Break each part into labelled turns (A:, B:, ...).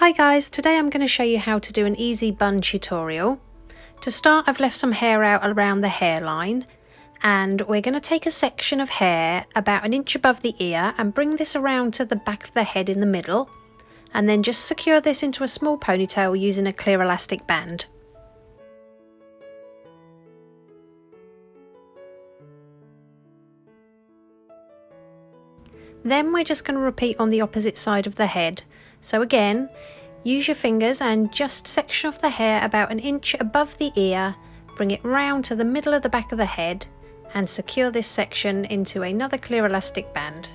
A: Hi guys, today I'm going to show you how to do an easy bun tutorial. To start, I've left some hair out around the hairline, and we're going to take a section of hair about an inch above the ear and bring this around to the back of the head in the middle, and then just secure this into a small ponytail using a clear elastic band. Then we're just going to repeat on the opposite side of the head. So again, use your fingers and just section off the hair about an inch above the ear, bring it round to the middle of the back of the head and secure this section into another clear elastic band.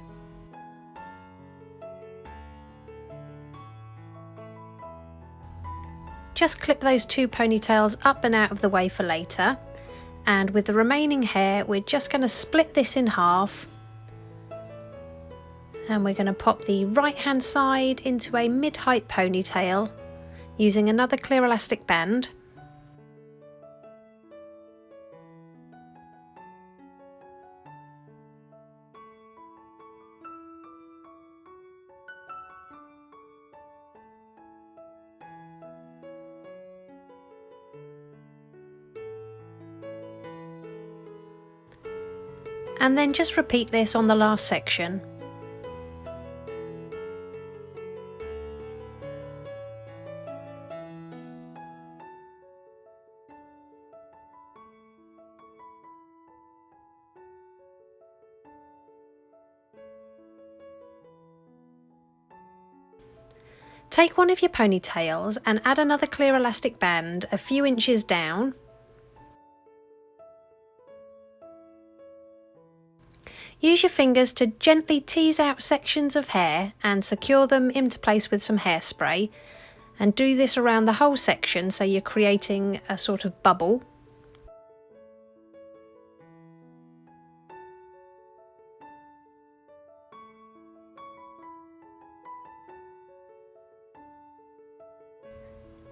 A: Just clip those two ponytails up and out of the way for later, and with the remaining hair we're just going to split this in half. And we're going to pop the right hand side into a mid-height ponytail using another clear elastic band. And then just repeat this on the last section. Take one of your ponytails and add another clear elastic band a few inches down. Use your fingers to gently tease out sections of hair and secure them into place with some hairspray, and do this around the whole section so you're creating a sort of bubble.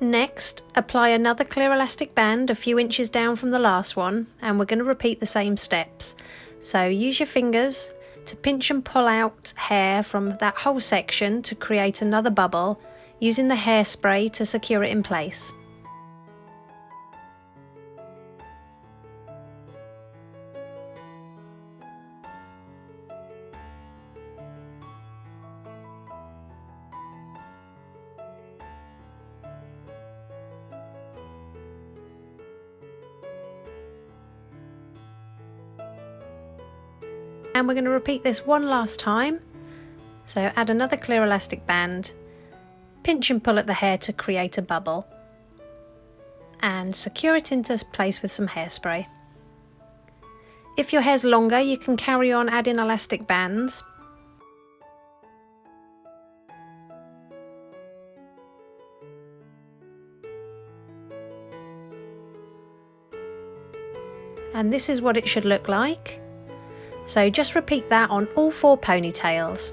A: Next, apply another clear elastic band a few inches down from the last one, and we're going to repeat the same steps. So use your fingers to pinch and pull out hair from that whole section to create another bubble, using the hairspray to secure it in place. And we're going to repeat this one last time. So add another clear elastic band, pinch and pull at the hair to create a bubble, and secure it into place with some hairspray. If your hair's longer, you can carry on adding elastic bands. And this is what it should look like. So just repeat that on all four ponytails.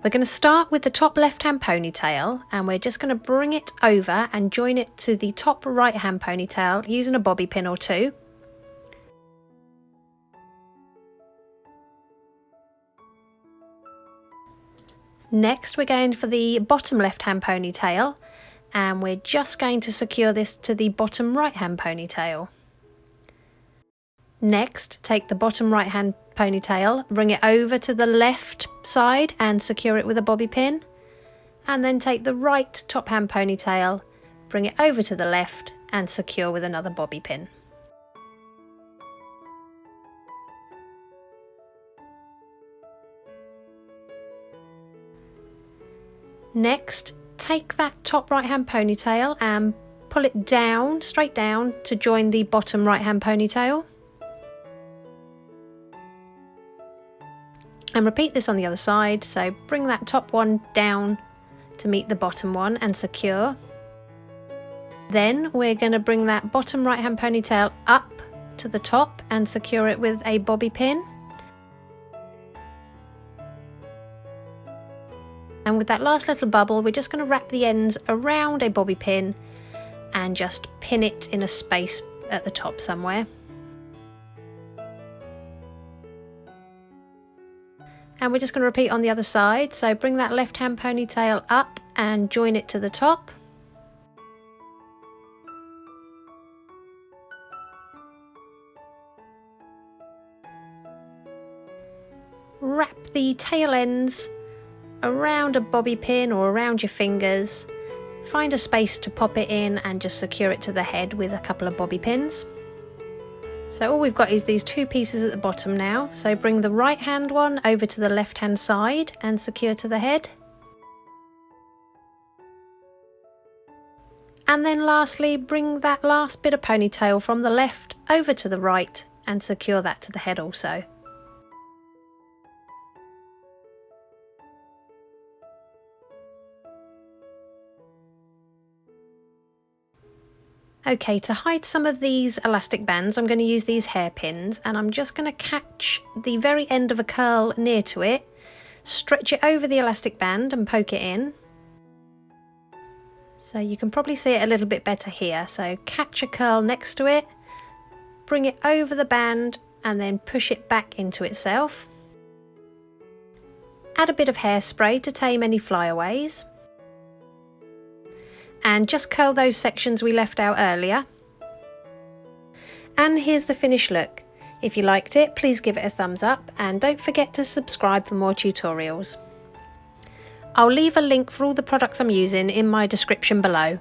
A: We're going to start with the top left hand ponytail, and we're just going to bring it over and join it to the top right hand ponytail using a bobby pin or two. Next we're going for the bottom left hand ponytail, and we're just going to secure this to the bottom right hand ponytail. Next, take the bottom right hand ponytail, bring it over to the left side and secure it with a bobby pin, and then take the right top hand ponytail, bring it over to the left and secure with another bobby pin. Next, take that top right hand ponytail and pull it down, straight down, to join the bottom right hand ponytail. And repeat this on the other side, so bring that top one down to meet the bottom one and secure. Then we're going to bring that bottom right hand ponytail up to the top and secure it with a bobby pin. And with that last little bubble, we're just going to wrap the ends around a bobby pin and just pin it in a space at the top somewhere. and we're just going to repeat on the other side. So bring that left hand ponytail up and join it to the top. Wrap the tail ends around a bobby pin or around your fingers. Find a space to pop it in and just secure it to the head with a couple of bobby pins. So all we've got is these two pieces at the bottom now. So bring the right hand one over to the left hand side and secure to the head. And then lastly, bring that last bit of ponytail from the left over to the right and secure that to the head also. Okay, to hide some of these elastic bands, I'm going to use these hairpins, and I'm just going to catch the very end of a curl near to it, stretch it over the elastic band and poke it in. So you can probably see it a little bit better here. So catch a curl next to it, bring it over the band and then push it back into itself. Add a bit of hairspray to tame any flyaways. And just curl those sections we left out earlier. And here's the finished look. If you liked it, please give it a thumbs up and don't forget to subscribe for more tutorials. I'll leave a link for all the products I'm using in my description below.